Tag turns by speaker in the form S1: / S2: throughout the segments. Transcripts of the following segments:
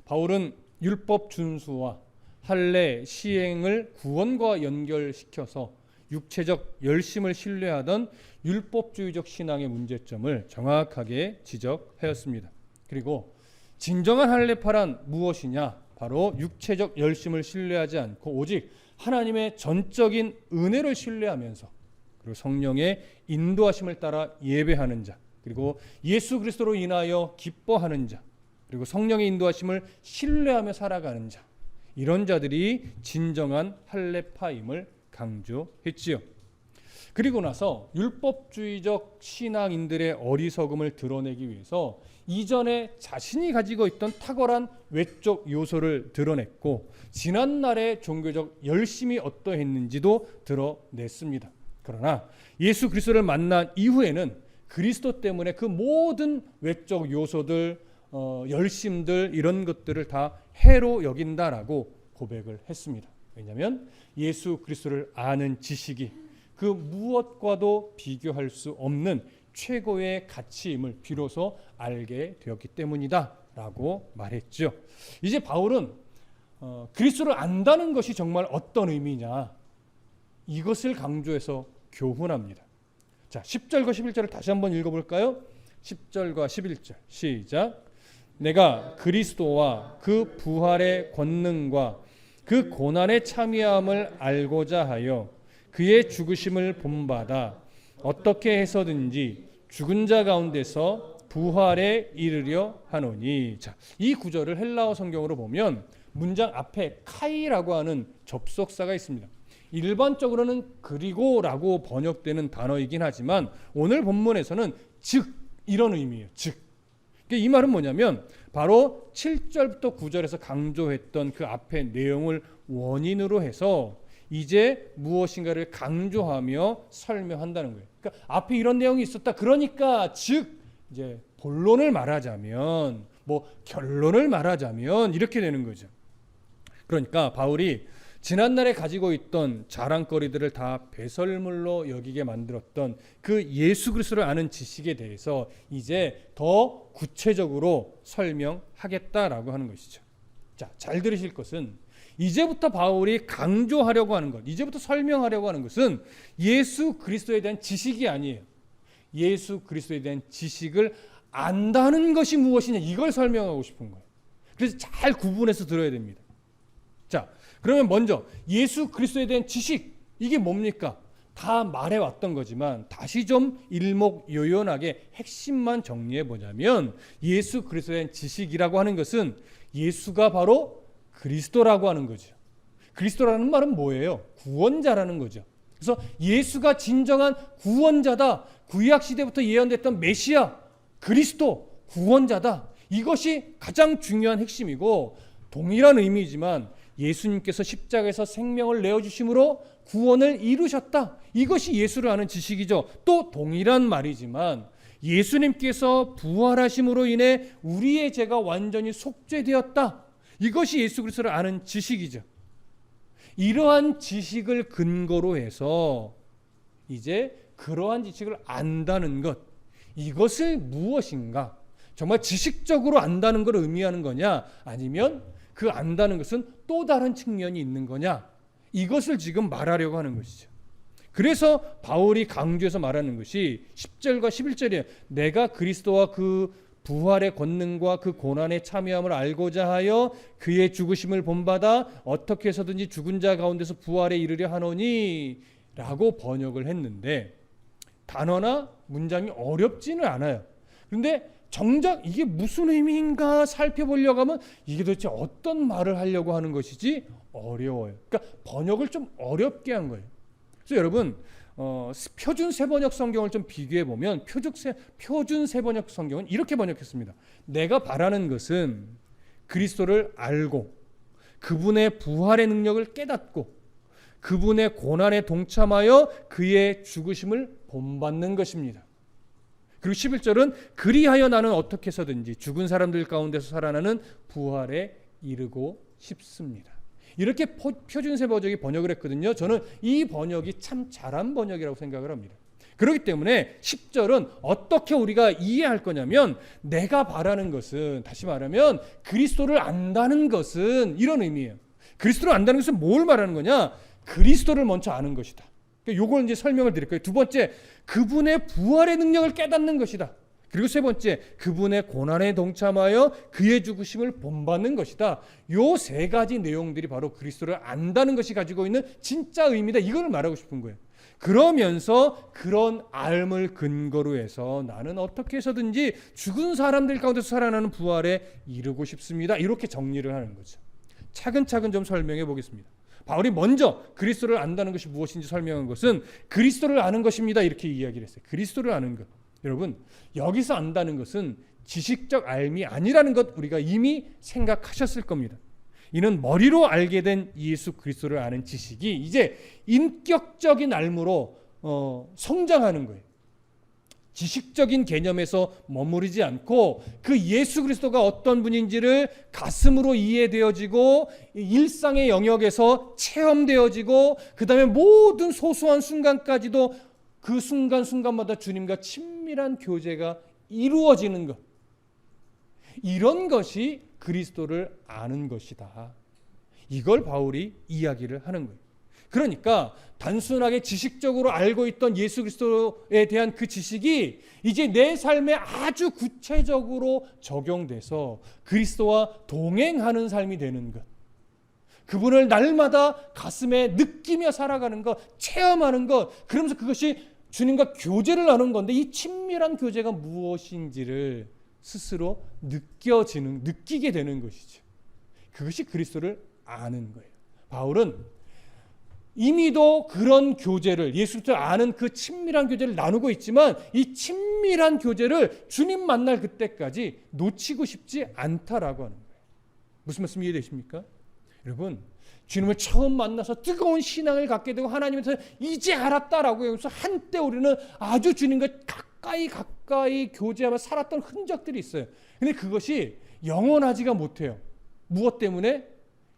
S1: 바울은 율법 준수와 할례 시행을 구원과 연결시켜서 육체적 열심을 신뢰하던 율법주의적 신앙의 문제점을 정확하게 지적하였습니다. 그리고 진정한 할례파란 무엇이냐? 바로 육체적 열심을 신뢰하지 않고 오직 하나님의 전적인 은혜를 신뢰하면서 그리고 성령의 인도하심을 따라 예배하는 자, 그리고 예수 그리스도로 인하여 기뻐하는 자, 그리고 성령의 인도하심을 신뢰하며 살아가는 자, 이런 자들이 진정한 할례파임을 강조했지요. 그리고 나서 율법주의적 신앙인들의 어리석음을 드러내기 위해서 이전에 자신이 가지고 있던 탁월한 외적 요소를 드러냈고 지난날의 종교적 열심이 어떠했는지도 드러냈습니다. 그러나 예수 그리스도를 만난 이후에는 그리스도 때문에 그 모든 외적 요소들, 열심들 이런 것들을 다 해로 여긴다라고 고백을 했습니다. 왜냐하면 예수 그리스도를 아는 지식이 그 무엇과도 비교할 수 없는 최고의 가치임을 비로소 알게 되었기 때문이다 라고 말했죠. 이제 바울은 그리스도를 안다는 것이 정말 어떤 의미냐, 이것을 강조해서 교훈합니다. 자, 10절과 11절을 다시 한번 읽어볼까요? 10절과 11절 시작. 내가 그리스도와 그 부활의 권능과 그 고난의 참여함을 알고자 하여 그의 죽으심을 본받아 어떻게 해서든지 죽은 자 가운데서 부활에 이르려 하노니. 자, 이 구절을 헬라어 성경으로 보면 문장 앞에 카이라고 하는 접속사가 있습니다. 일반적으로는 그리고라고 번역되는 단어이긴 하지만 오늘 본문에서는 즉 이런 의미예요. 즉. 이 말은 뭐냐면 바로 7절부터 9절에서 강조했던 그 앞의 내용을 원인으로 해서 이제 무엇인가를 강조하며 설명한다는 거예요. 그러니까 앞에 이런 내용이 있었다. 그러니까 즉 이제 본론을 말하자면 결론을 말하자면 이렇게 되는 거죠. 그러니까 바울이 지난날에 가지고 있던 자랑거리들을 다 배설물로 여기게 만들었던 그 예수 그리스도를 아는 지식에 대해서 이제 더 구체적으로 설명하겠다라고 하는 것이죠. 자, 잘 들으실 것은 이제부터 바울이 강조하려고 하는 것, 이제부터 설명하려고 하는 것은 예수 그리스도에 대한 지식이 아니에요. 예수 그리스도에 대한 지식을 안다는 것이 무엇이냐, 이걸 설명하고 싶은 거예요. 그래서 잘 구분해서 들어야 됩니다. 자, 그러면 먼저 예수 그리스도에 대한 지식, 이게 뭡니까? 다 말해왔던 거지만 다시 좀 일목요연하게 핵심만 정리해 보자면 예수 그리스도에 대한 지식이라고 하는 것은 예수가 바로 그리스도라고 하는 거죠. 그리스도라는 말은 뭐예요? 구원자라는 거죠. 그래서 예수가 진정한 구원자다. 구약 시대부터 예언됐던 메시아, 그리스도, 구원자다. 이것이 가장 중요한 핵심이고 동일한 의미이지만 예수님께서 십자가에서 생명을 내어주심으로 구원을 이루셨다. 이것이 예수를 아는 지식이죠. 또 동일한 말이지만 예수님께서 부활하심으로 인해 우리의 죄가 완전히 속죄되었다. 이것이 예수 그리스도를 아는 지식이죠. 이러한 지식을 근거로 해서 이제 그러한 지식을 안다는 것, 이것을 무엇인가? 정말 지식적으로 안다는 걸 의미하는 거냐? 아니면 그 안다는 것은 또 다른 측면이 있는 거냐? 이것을 지금 말하려고 하는 것이죠. 그래서 바울이 강조해서 말하는 것이 10절과 11절이에요. 내가 그리스도와 그 부활의 권능과 그 고난의 참여함을 알고자 하여 그의 죽으심을 본받아 어떻게 해서든지 죽은 자 가운데서 부활에 이르려 하노니 라고 번역을 했는데 단어나 문장이 어렵지는 않아요. 그런데 정작 이게 무슨 의미인가 살펴보려고 하면 이게 도대체 어떤 말을 하려고 하는 것이지 어려워요. 그러니까 번역을 좀 어렵게 한 거예요. 그래서 여러분 표준 세번역 성경을 좀 비교해 보면 표준 세번역 성경은 이렇게 번역했습니다. 내가 바라는 것은 그리스도를 알고 그분의 부활의 능력을 깨닫고 그분의 고난에 동참하여 그의 죽으심을 본받는 것입니다. 그리고 11절은 그리하여 나는 어떻게 해서든지 죽은 사람들 가운데서 살아나는 부활에 이르고 싶습니다. 이렇게 표준세 번역이 번역을 했거든요. 저는 이 번역이 참 잘한 번역이라고 생각을 합니다. 그렇기 때문에 10절은 어떻게 우리가 이해할 거냐면, 내가 바라는 것은, 다시 말하면 그리스도를 안다는 것은 이런 의미예요. 그리스도를 안다는 것은 뭘 말하는 거냐? 그리스도를 먼저 아는 것이다. 요걸 이제 설명을 드릴 거예요. 두 번째, 그분의 부활의 능력을 깨닫는 것이다. 그리고 세 번째, 그분의 고난에 동참하여 그의 죽으심을 본받는 것이다. 요 세 가지 내용들이 바로 그리스도를 안다는 것이 가지고 있는 진짜 의미다. 이걸 말하고 싶은 거예요. 그러면서 그런 알을 근거로 해서 나는 어떻게 해서든지 죽은 사람들 가운데서 살아나는 부활에 이르고 싶습니다. 이렇게 정리를 하는 거죠. 차근차근 좀 설명해 보겠습니다. 바울이 먼저 그리스도를 안다는 것이 무엇인지 설명한 것은 그리스도를 아는 것입니다. 이렇게 이야기를 했어요. 그리스도를 아는 것. 여러분, 여기서 안다는 것은 지식적 알미 아니라는 것 우리가 이미 생각하셨을 겁니다. 이는 머리로 알게 된 예수 그리스도를 아는 지식이 이제 인격적인 알므로 성장하는 거예요. 지식적인 개념에서 머무르지 않고 그 예수 그리스도가 어떤 분인지를 가슴으로 이해되어지고 일상의 영역에서 체험되어지고 그 다음에 모든 소소한 순간까지도 그 순간순간마다 주님과 친밀한 교제가 이루어지는 것. 이런 것이 그리스도를 아는 것이다. 이걸 바울이 이야기를 하는 거예요. 그러니까 단순하게 지식적으로 알고 있던 예수 그리스도에 대한 그 지식이 이제 내 삶에 아주 구체적으로 적용돼서 그리스도와 동행하는 삶이 되는 것. 그분을 날마다 가슴에 느끼며 살아가는 것, 체험하는 것. 그러면서 그것이 주님과 교제를 나누는 건데 이 친밀한 교제가 무엇인지를 스스로 느끼게 되는 것이죠. 그것이 그리스도를 아는 거예요. 바울은 이미도 그런 교제를, 예수 그리스도를 아는 그 친밀한 교제를 나누고 있지만 이 친밀한 교제를 주님 만날 그때까지 놓치고 싶지 않다라고 하는 거예요. 무슨 말씀 이해되십니까? 여러분, 주님을 처음 만나서 뜨거운 신앙을 갖게 되고 하나님에 대해서 이제 알았다라고 해서 한때 우리는 아주 주님과 가까이 교제하며 살았던 흔적들이 있어요. 근데 그것이 영원하지가 못해요. 무엇 때문에?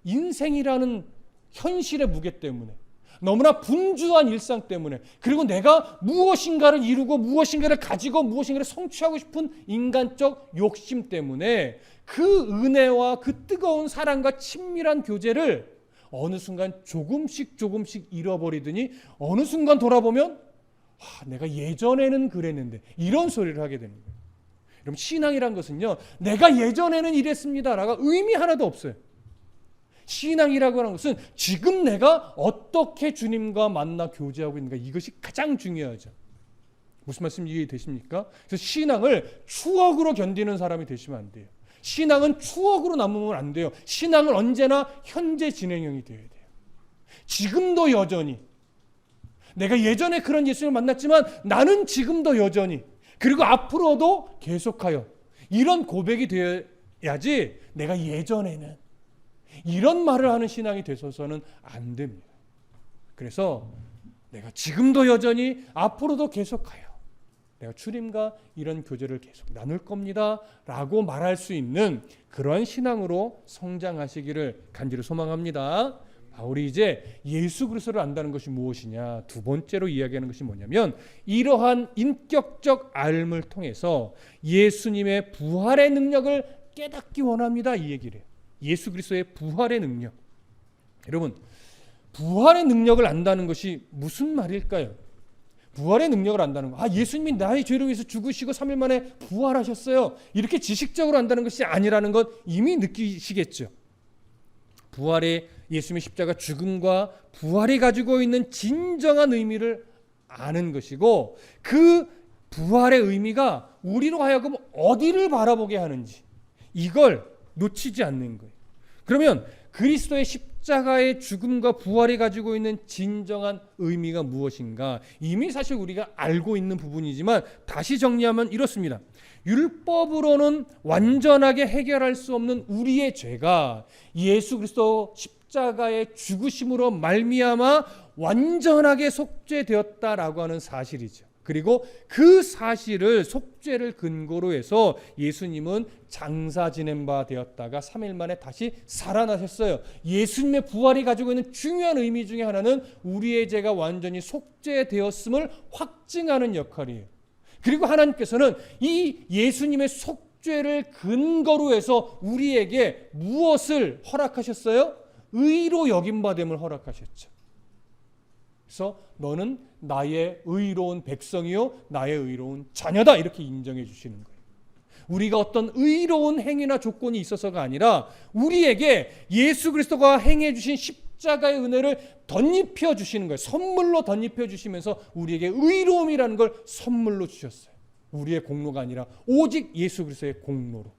S1: 인생이라는 현실의 무게 때문에, 너무나 분주한 일상 때문에, 그리고 내가 무엇인가를 이루고 무엇인가를 가지고 무엇인가를 성취하고 싶은 인간적 욕심 때문에 그 은혜와 그 뜨거운 사랑과 친밀한 교제를 어느 순간 조금씩 잃어버리더니 어느 순간 돌아보면 내가 예전에는 그랬는데, 이런 소리를 하게 되는 거예요. 여러분, 신앙이란 것은요, 내가 예전에는 이랬습니다라고 의미 하나도 없어요. 신앙이라고 하는 것은 지금 내가 어떻게 주님과 만나 교제하고 있는가, 이것이 가장 중요하죠. 무슨 말씀 이해되십니까? 그래서 신앙을 추억으로 견디는 사람이 되시면 안 돼요. 신앙은 추억으로 남으면 안 돼요. 신앙은 언제나 현재 진행형이 되어야 돼요. 지금도 여전히, 내가 예전에 그런 예수님을 만났지만 나는 지금도 여전히, 그리고 앞으로도 계속하여, 이런 고백이 되어야지 내가 예전에는, 이런 말을 하는 신앙이 되셔서는 안 됩니다. 그래서 내가 지금도 여전히, 앞으로도 계속하여 내가 주님과 이런 교제를 계속 나눌 겁니다 라고 말할 수 있는 그런 신앙으로 성장하시기를 간절히 소망합니다. 바울이 이제 예수 그리스도를 안다는 것이 무엇이냐, 두 번째로 이야기하는 것이 뭐냐면, 이러한 인격적 알을 통해서 예수님의 부활의 능력을 깨닫기 원합니다, 이 얘기를 해요. 예수 그리스도의 부활의 능력. 여러분, 부활의 능력을 안다는 것이 무슨 말일까요? 부활의 능력을 안다는 거, 예수님이 나의 죄를 위해서 죽으시고 3일 만에 부활하셨어요, 이렇게 지식적으로 안다는 것이 아니라는 것 이미 느끼시겠죠. 부활의, 예수님의 십자가 죽음과 부활이 가지고 있는 진정한 의미를 아는 것이고, 그 부활의 의미가 우리로 하여금 어디를 바라보게 하는지, 이걸 놓치지 않는 거예요. 그러면 그리스도의 십자가의 죽음과 부활이 가지고 있는 진정한 의미가 무엇인가, 이미 사실 우리가 알고 있는 부분이지만 다시 정리하면 이렇습니다. 율법으로는 완전하게 해결할 수 없는 우리의 죄가 예수 그리스도 십자가의 죽으심으로 말미암아 완전하게 속죄되었다라고 하는 사실이죠. 그리고 그 사실을 속죄를 근거로 해서 예수님은 장사 지낸 바 되었다가 3일 만에 다시 살아나셨어요. 예수님의 부활이 가지고 있는 중요한 의미 중에 하나는 우리의 죄가 완전히 속죄되었음을 확증하는 역할이에요. 그리고 하나님께서는 이 예수님의 속죄를 근거로 해서 우리에게 무엇을 허락하셨어요? 의로 여김받음을 허락하셨죠. 그래서 너는 나의 의로운 백성이요 나의 의로운 자녀다, 이렇게 인정해 주시는 거예요. 우리가 어떤 의로운 행위나 조건이 있어서가 아니라 우리에게 예수 그리스도가 행해 주신 십자가의 은혜를 덧입혀 주시는 거예요. 선물로 덧입혀 주시면서 우리에게 의로움이라는 걸 선물로 주셨어요. 우리의 공로가 아니라 오직 예수 그리스도의 공로로.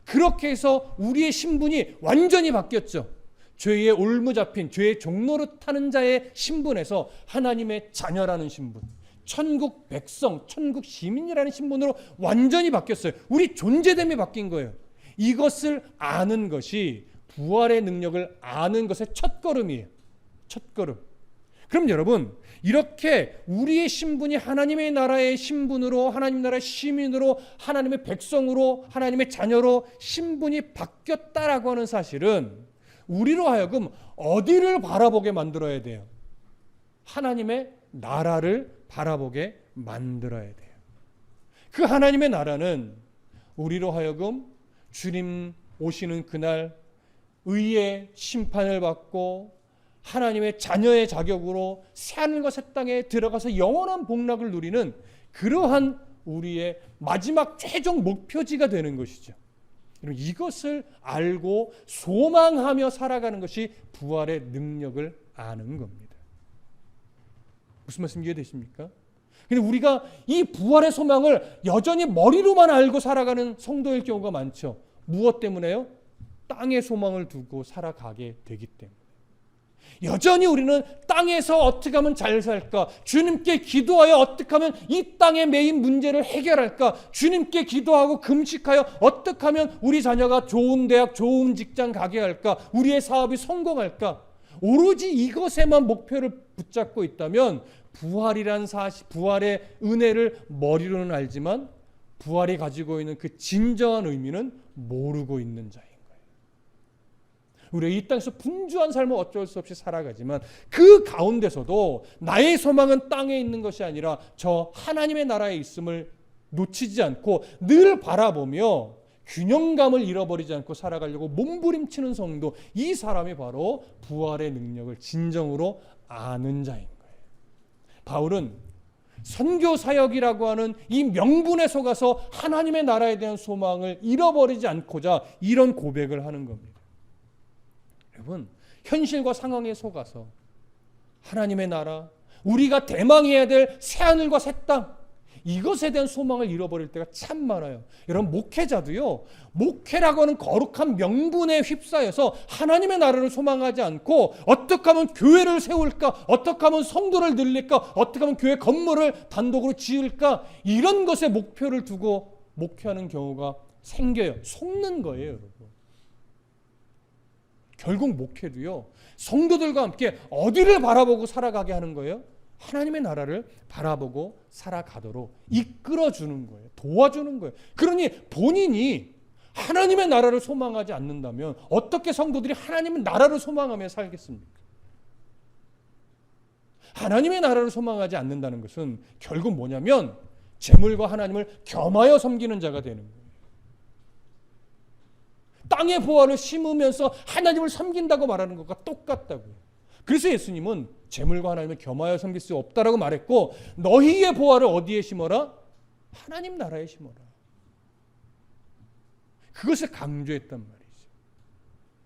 S1: 그렇게 해서 우리의 신분이 완전히 바뀌었죠. 죄의 올무잡힌 죄의 종로로 타는 자의 신분에서 하나님의 자녀라는 신분, 천국 백성, 천국 시민이라는 신분으로 완전히 바뀌었어요. 우리 존재됨이 바뀐 거예요. 이것을 아는 것이 부활의 능력을 아는 것의 첫걸음이에요. 첫걸음. 그럼 여러분, 이렇게 우리의 신분이 하나님의 나라의 신분으로, 하나님 나라의 시민으로, 하나님의 백성으로, 하나님의 자녀로 신분이 바뀌었다라고 하는 사실은 우리로 하여금 어디를 바라보게 만들어야 돼요? 하나님의 나라를 바라보게 만들어야 돼요. 그 하나님의 나라는 우리로 하여금 주님 오시는 그날 의의 심판을 받고 하나님의 자녀의 자격으로 새하늘과 새 땅에 들어가서 영원한 복락을 누리는 그러한 우리의 마지막 최종 목표지가 되는 것이죠. 이것을 알고 소망하며 살아가는 것이 부활의 능력을 아는 겁니다. 무슨 말씀 이해되십니까? 근데 우리가 이 부활의 소망을 여전히 머리로만 알고 살아가는 성도일 경우가 많죠. 무엇 때문에요? 땅의 소망을 두고 살아가게 되기 때문에. 여전히 우리는 땅에서 어떻게 하면 잘 살까? 주님께 기도하여 어떻게 하면 이 땅의 메인 문제를 해결할까? 주님께 기도하고 금식하여 어떻게 하면 우리 자녀가 좋은 대학, 좋은 직장 가게 할까? 우리의 사업이 성공할까? 오로지 이것에만 목표를 붙잡고 있다면 부활이란 사실, 부활의 은혜를 머리로는 알지만 부활이 가지고 있는 그 진정한 의미는 모르고 있는 자예요. 우리가 이 땅에서 분주한 삶을 어쩔 수 없이 살아가지만 그 가운데서도 나의 소망은 땅에 있는 것이 아니라 저 하나님의 나라에 있음을 놓치지 않고 늘 바라보며 균형감을 잃어버리지 않고 살아가려고 몸부림치는 성도, 이 사람이 바로 부활의 능력을 진정으로 아는 자인 거예요. 바울은 선교 사역이라고 하는 이 명분에 속아서 하나님의 나라에 대한 소망을 잃어버리지 않고자 이런 고백을 하는 겁니다. 여러분, 현실과 상황에 속아서 하나님의 나라, 우리가 대망해야 될 새하늘과 새 땅, 이것에 대한 소망을 잃어버릴 때가 참 많아요. 여러분, 목회자도요, 목회라고 하는 거룩한 명분에 휩싸여서 하나님의 나라를 소망하지 않고 어떻게 하면 교회를 세울까, 어떻게 하면 성도를 늘릴까, 어떻게 하면 교회 건물을 단독으로 지을까, 이런 것에 목표를 두고 목회하는 경우가 생겨요. 속는 거예요, 여러분. 결국 목회도요, 성도들과 함께 어디를 바라보고 살아가게 하는 거예요? 하나님의 나라를 바라보고 살아가도록 이끌어주는 거예요. 도와주는 거예요. 그러니 본인이 하나님의 나라를 소망하지 않는다면 어떻게 성도들이 하나님의 나라를 소망하며 살겠습니까? 하나님의 나라를 소망하지 않는다는 것은 결국 뭐냐면 재물과 하나님을 겸하여 섬기는 자가 되는 거예요. 땅의 보화를 심으면서 하나님을 섬긴다고 말하는 것과 똑같다고요. 그래서 예수님은 재물과 하나님을 겸하여 섬길 수 없다라고 말했고, 너희의 보화를 어디에 심어라? 하나님 나라에 심어라. 그것을 강조했단 말이죠.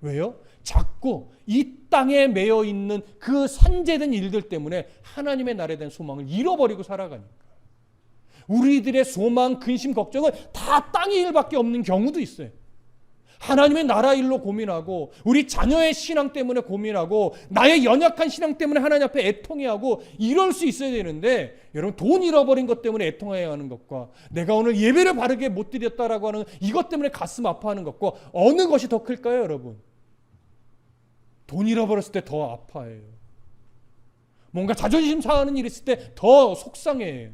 S1: 왜요? 자꾸 이 땅에 매여 있는 그 산재된 일들 때문에 하나님의 나라에 대한 소망을 잃어버리고 살아가니까. 우리들의 소망, 근심, 걱정은 다 땅의 일밖에 없는 경우도 있어요. 하나님의 나라 일로 고민하고, 우리 자녀의 신앙 때문에 고민하고, 나의 연약한 신앙 때문에 하나님 앞에 애통해하고, 이럴 수 있어야 되는데, 여러분, 돈 잃어버린 것 때문에 애통해야 하는 것과 내가 오늘 예배를 바르게 못 드렸다라고 하는 이것 때문에 가슴 아파하는 것과 어느 것이 더 클까요, 여러분? 돈 잃어버렸을 때 더 아파해요. 뭔가 자존심 상하는 일이 있을 때 더 속상해요.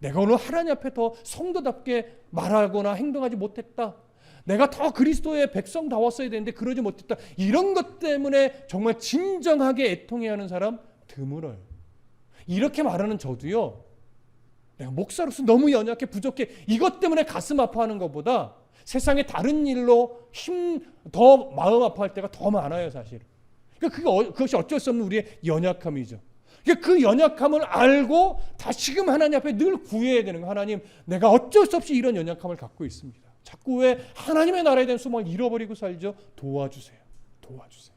S1: 내가 오늘 하나님 앞에 더 성도답게 말하거나 행동하지 못했다. 내가 더 그리스도의 백성다웠어야 되는데 그러지 못했다. 이런 것 때문에 정말 진정하게 애통해야 하는 사람 드물어요. 이렇게 말하는 저도요. 내가 목사로서 너무 연약해 부족해 이것 때문에 가슴 아파하는 것보다 세상의 다른 일로 더 마음 아파할 때가 더 많아요, 사실. 그러니까 그것이 어쩔 수 없는 우리의 연약함이죠. 그러니까 그 연약함을 알고 다시금 하나님 앞에 늘 구해야 되는 거예요. 하나님, 내가 어쩔 수 없이 이런 연약함을 갖고 있습니다. 자꾸 왜 하나님의 나라에 대한 소망을 잃어버리고 살죠? 도와주세요. 도와주세요.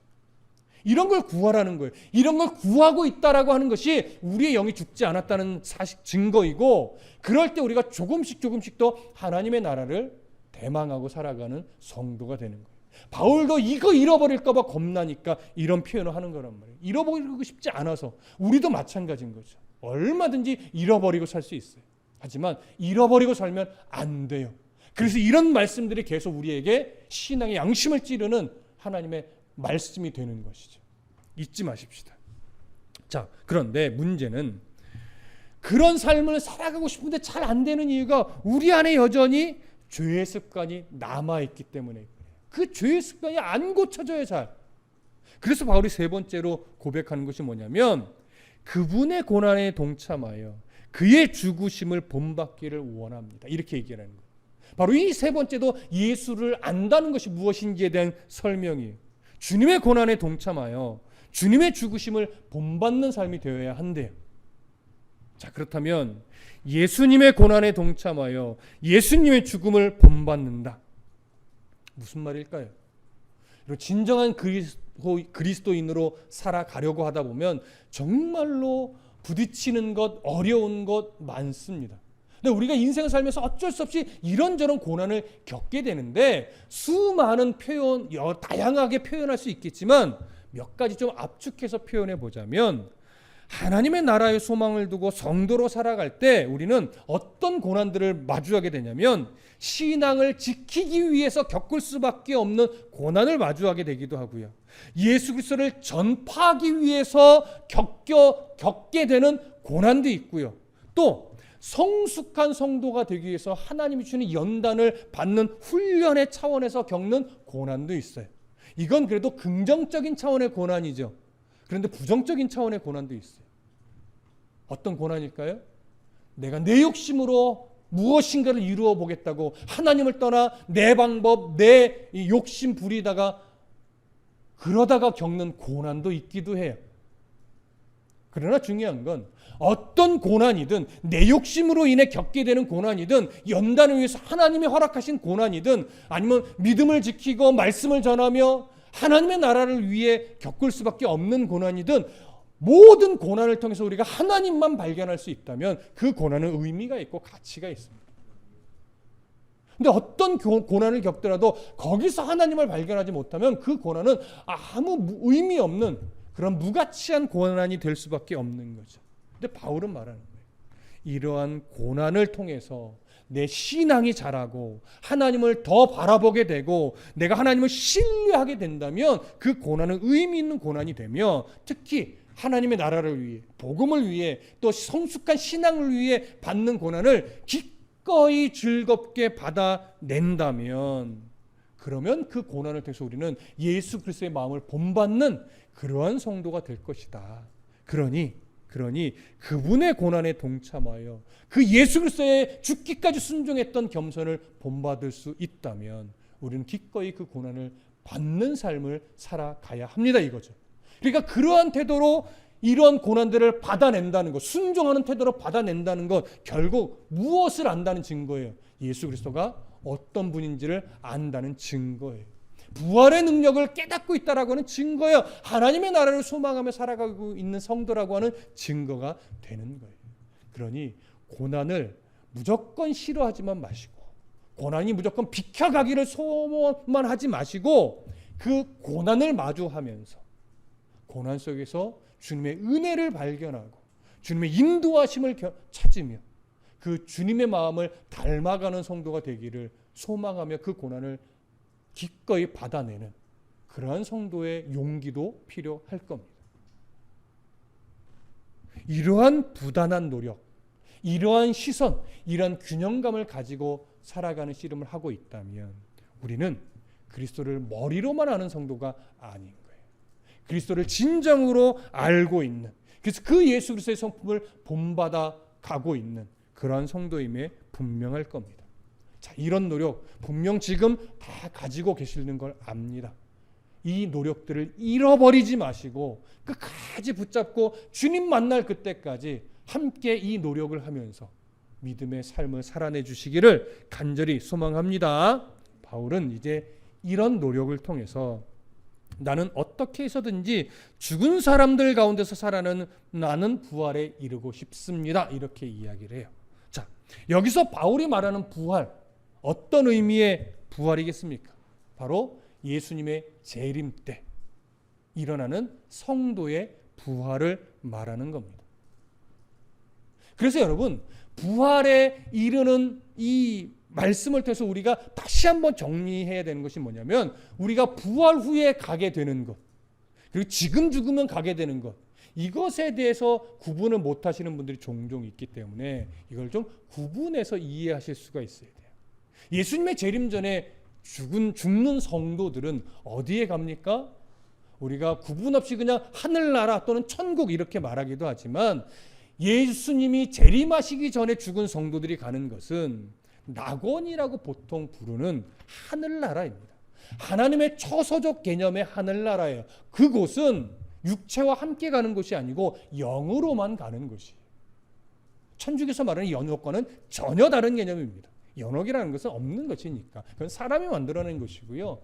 S1: 이런 걸 구하라는 거예요. 이런 걸 구하고 있다라고 하는 것이 우리의 영이 죽지 않았다는 증거이고, 그럴 때 우리가 조금씩 더 하나님의 나라를 대망하고 살아가는 성도가 되는 거예요. 바울도 이거 잃어버릴까 봐 겁나니까 이런 표현을 하는 거란 말이에요. 잃어버리고 싶지 않아서. 우리도 마찬가지인 거죠. 얼마든지 잃어버리고 살 수 있어요. 하지만 잃어버리고 살면 안 돼요. 그래서 이런 말씀들이 계속 우리에게 신앙의 양심을 찌르는 하나님의 말씀이 되는 것이죠. 잊지 마십시다. 자, 그런데 문제는 그런 삶을 살아가고 싶은데 잘 안 되는 이유가 우리 안에 여전히 죄의 습관이 남아있기 때문에 그 죄의 습관이 안 고쳐져요, 잘. 그래서 바울이 세 번째로 고백하는 것이 뭐냐면 그분의 고난에 동참하여 그의 죽으심을 본받기를 원합니다. 이렇게 얘기하는 거예요. 바로 이 세 번째도 예수를 안다는 것이 무엇인지에 대한 설명이에요. 주님의 고난에 동참하여 주님의 죽으심을 본받는 삶이 되어야 한대요. 자, 그렇다면 예수님의 고난에 동참하여 예수님의 죽음을 본받는다. 무슨 말일까요? 진정한 그리스도인으로 살아가려고 하다 보면 정말로 부딪히는 것, 어려운 것 많습니다. 근데 우리가 인생을 살면서 어쩔 수 없이 이런저런 고난을 겪게 되는데 수많은 표현, 다양하게 표현할 수 있겠지만 몇 가지 좀 압축해서 표현해 보자면 하나님의 나라의 소망을 두고 성도로 살아갈 때 우리는 어떤 고난들을 마주하게 되냐면 신앙을 지키기 위해서 겪을 수밖에 없는 고난을 마주하게 되기도 하고요. 예수 그리스도를 전파하기 위해서 겪게 되는 고난도 있고요. 또 성숙한 성도가 되기 위해서 하나님이 주는 연단을 받는 훈련의 차원에서 겪는 고난도 있어요. 이건 그래도 긍정적인 차원의 고난이죠. 그런데 부정적인 차원의 고난도 있어요. 어떤 고난일까요? 내가 내 욕심으로 무엇인가를 이루어 보겠다고 하나님을 떠나 내 방법, 내 욕심 부리다가 그러다가 겪는 고난도 있기도 해요. 그러나 중요한 건 어떤 고난이든 내 욕심으로 인해 겪게 되는 고난이든 연단을 위해서 하나님이 허락하신 고난이든 아니면 믿음을 지키고 말씀을 전하며 하나님의 나라를 위해 겪을 수밖에 없는 고난이든 모든 고난을 통해서 우리가 하나님만 발견할 수 있다면 그 고난은 의미가 있고 가치가 있습니다. 근데 어떤 고난을 겪더라도 거기서 하나님을 발견하지 못하면 그 고난은 아무 의미 없는 그런 무가치한 고난이 될 수밖에 없는 거죠. 근데 바울은 말하는 거예요. 이러한 고난을 통해서 내 신앙이 자라고 하나님을 더 바라보게 되고 내가 하나님을 신뢰하게 된다면 그 고난은 의미 있는 고난이 되며 특히 하나님의 나라를 위해 복음을 위해 또 성숙한 신앙을 위해 받는 고난을 기꺼이 즐겁게 받아낸다면 그러면 그 고난을 통해서 우리는 예수 그리스도의 마음을 본받는 그러한 성도가 될 것이다. 그러니 그분의 고난에 동참하여 그 예수 그리스도의 죽기까지 순종했던 겸손을 본받을 수 있다면 우리는 기꺼이 그 고난을 받는 삶을 살아가야 합니다, 이거죠. 그러니까 그러한 태도로 이런 고난들을 받아낸다는 것, 순종하는 태도로 받아낸다는 것, 결국 무엇을 안다는 증거예요? 예수 그리스도가 어떤 분인지를 안다는 증거예요. 부활의 능력을 깨닫고 있다라고 하는 증거예요. 하나님의 나라를 소망하며 살아가고 있는 성도라고 하는 증거가 되는 거예요. 그러니 고난을 무조건 싫어하지만 마시고 고난이 무조건 비켜가기를 소원만 하지 마시고 그 고난을 마주하면서 고난 속에서 주님의 은혜를 발견하고 주님의 인도하심을 찾으며 그 주님의 마음을 닮아가는 성도가 되기를 소망하며 그 고난을 기꺼이 받아내는 그러한 성도의 용기도 필요할 겁니다. 이러한 부단한 노력, 이러한 시선, 이러한 균형감을 가지고 살아가는 씨름을 하고 있다면 우리는 그리스도를 머리로만 아는 성도가 아닌 거예요. 그리스도를 진정으로 알고 있는, 그래서 그 예수 그리스도의 성품을 본받아 가고 있는 그러한 성도임에 분명할 겁니다. 자, 이런 노력 분명 지금 다 가지고 계시는 걸 압니다. 이 노력들을 잃어버리지 마시고 끝까지 붙잡고 주님 만날 그때까지 함께 이 노력을 하면서 믿음의 삶을 살아내 주시기를 간절히 소망합니다. 바울은 이제 이런 노력을 통해서 나는 어떻게 해서든지 죽은 사람들 가운데서 살아나는 부활에 이르고 싶습니다. 이렇게 이야기를 해요. 자, 여기서 바울이 말하는 부활, 어떤 의미의 부활이겠습니까? 바로 예수님의 재림 때 일어나는 성도의 부활을 말하는 겁니다. 그래서 여러분, 부활에 이르는 이 말씀을 통해서 우리가 다시 한번 정리해야 되는 것이 뭐냐면, 우리가 부활 후에 가게 되는 것, 그리고 지금 죽으면 가게 되는 것, 이것에 대해서 구분을 못 하시는 분들이 종종 있기 때문에 이걸 좀 구분해서 이해하실 수가 있어야 돼요. 예수님의 재림 전에 죽는 성도들은 어디에 갑니까? 우리가 구분 없이 그냥 하늘나라 또는 천국 이렇게 말하기도 하지만, 예수님이 재림하시기 전에 죽은 성도들이 가는 것은 낙원이라고 보통 부르는 하늘나라입니다. 하나님의 처소적 개념의 하늘나라예요. 그곳은 육체와 함께 가는 것이 아니고 영으로만 가는 것이에요. 천주교에서 말하는 연옥과는 전혀 다른 개념입니다. 연옥이라는 것은 없는 것이니까 그건 사람이 만들어낸 것이고요.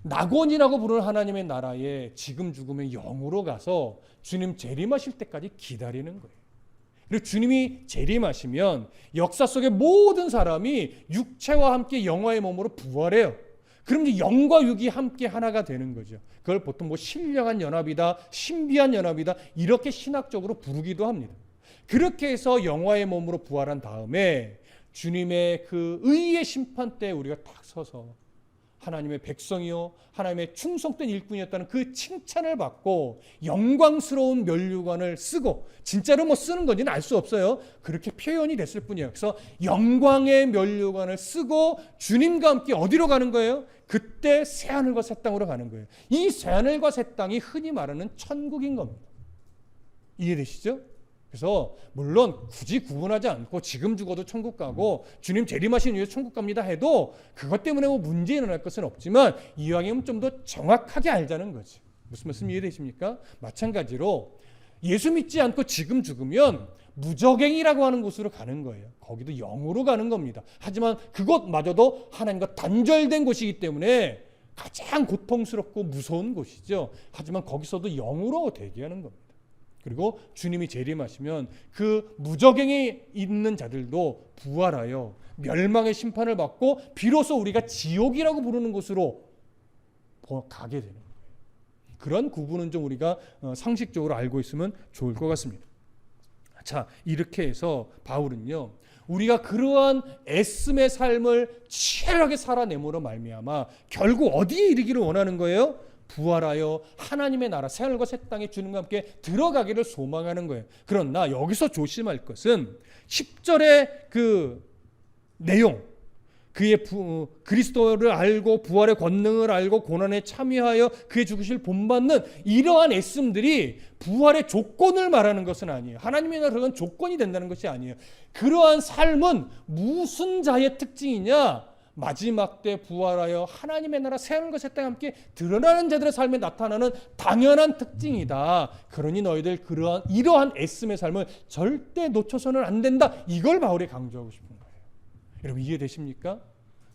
S1: 낙원이라고 부르는 하나님의 나라에 지금 죽으면 영으로 가서 주님 재림하실 때까지 기다리는 거예요. 그리고 주님이 재림하시면 역사 속의 모든 사람이 육체와 함께 영화의 몸으로 부활해요. 그럼 이제 영과 육이 함께 하나가 되는 거죠. 그걸 보통 뭐 신령한 연합이다, 신비한 연합이다 이렇게 신학적으로 부르기도 합니다. 그렇게 해서 영화의 몸으로 부활한 다음에 주님의 그 의의 심판 때 우리가 딱 서서 하나님의 백성이요 하나님의 충성된 일꾼이었다는 그 칭찬을 받고 영광스러운 면류관을 쓰고, 진짜로 뭐 쓰는 건지는 알 수 없어요. 그렇게 표현이 됐을 뿐이에요. 그래서 영광의 면류관을 쓰고 주님과 함께 어디로 가는 거예요? 그때 새하늘과 새 땅으로 가는 거예요. 이 새하늘과 새 땅이 흔히 말하는 천국인 겁니다. 이해되시죠? 그래서 물론 굳이 구분하지 않고 지금 죽어도 천국 가고 주님 재림하신 이후에 천국 갑니다 해도 그것 때문에 뭐 문제 일어날 것은 없지만 이왕이면 좀 더 정확하게 알자는 거지. 무슨 말씀 이해되십니까? 마찬가지로 예수 믿지 않고 지금 죽으면 무저갱이라고 하는 곳으로 가는 거예요. 거기도 영으로 가는 겁니다. 하지만 그것마저도 하나님과 단절된 곳이기 때문에 가장 고통스럽고 무서운 곳이죠. 하지만 거기서도 영으로 대기하는 겁니다. 그리고 주님이 재림하시면 그 무저갱에 있는 자들도 부활하여 멸망의 심판을 받고 비로소 우리가 지옥이라고 부르는 곳으로 가게 되는 거예요. 그런 구분은 좀 우리가 상식적으로 알고 있으면 좋을 것 같습니다. 자, 이렇게 해서 바울은요, 우리가 그러한 애씀의 삶을 치열하게 살아내므로 말미암아 결국 어디에 이르기를 원하는 거예요? 부활하여 하나님의 나라 새하늘과 새 땅에 주님과 함께 들어가기를 소망하는 거예요. 그러나 여기서 조심할 것은 10절의 그 내용, 그의 그리스도를 알고 부활의 권능을 알고 고난에 참여하여 그의 죽으실 본받는 이러한 애씀들이 부활의 조건을 말하는 것은 아니에요. 하나님의 나라는 조건이 된다는 것이 아니에요. 그러한 삶은 무슨 자의 특징이냐? 마지막 때 부활하여 하나님의 나라 새하늘과 새 땅에 함께 드러나는 자들의 삶에 나타나는 당연한 특징이다. 그러니 너희들 이러한 애씀의 삶을 절대 놓쳐서는 안 된다. 이걸 바울이 강조하고 싶은 거예요. 여러분 이해되십니까?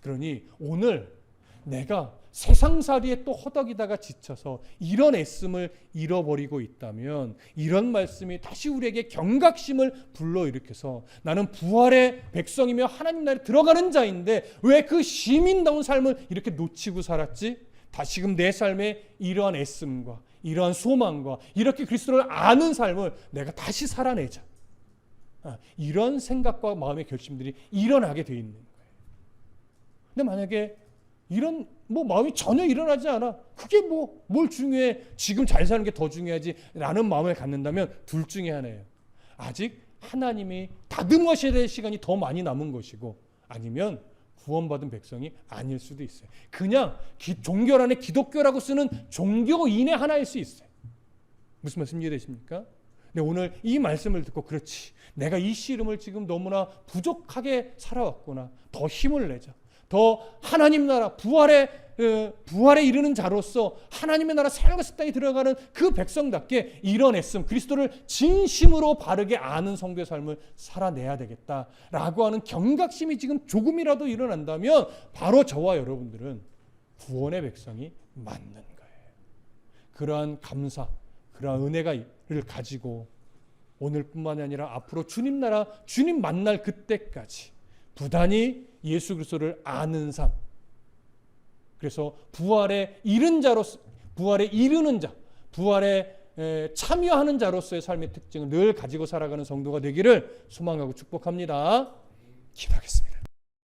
S1: 그러니 오늘 내가 세상살이에 또 허덕이다가 지쳐서 이런 애씀을 잃어버리고 있다면 이런 말씀이 다시 우리에게 경각심을 불러일으켜서 나는 부활의 백성이며 하나님 나라에 들어가는 자인데 왜 그 시민다운 삶을 이렇게 놓치고 살았지? 다시금 내 삶에 이러한 애씀과 이러한 소망과 이렇게 그리스도를 아는 삶을 내가 다시 살아내자. 이런 생각과 마음의 결심들이 일어나게 돼 있는 거예요. 근데 만약에 이런 마음이 전혀 일어나지 않아. 그게 뭘 중요해? 지금 잘 사는 게 더 중요하지 라는 마음을 갖는다면 둘 중에 하나예요. 아직 하나님이 다듬으셔야 될 시간이 더 많이 남은 것이고, 아니면 구원받은 백성이 아닐 수도 있어요. 그냥 종교 안에 기독교라고 쓰는 종교인의 하나일 수 있어요. 무슨 말씀 이해되십니까? 근데 오늘 이 말씀을 듣고, 그렇지, 내가 이 씨름을 지금 너무나 부족하게 살아왔구나, 더 힘을 내자, 더 하나님 나라 부활에 이르는 자로서 하나님의 나라 새로운 땅에 들어가는 그 백성답게 이뤄냈음, 그리스도를 진심으로 바르게 아는 성도의 삶을 살아내야 되겠다라고 하는 경각심이 지금 조금이라도 일어난다면, 바로 저와 여러분들은 구원의 백성이 맞는 거예요. 그러한 감사, 그러한 은혜를 가지고 오늘뿐만이 아니라 앞으로 주님 나라, 주님 만날 그때까지 부단히 예수 그리스도를 아는 삶, 그래서 부활에 이른 자로서, 부활에 이르는 자, 부활에 참여하는 자로서의 삶의 특징을 늘 가지고 살아가는 성도가 되기를 소망하고 축복합니다. 기도하겠습니다.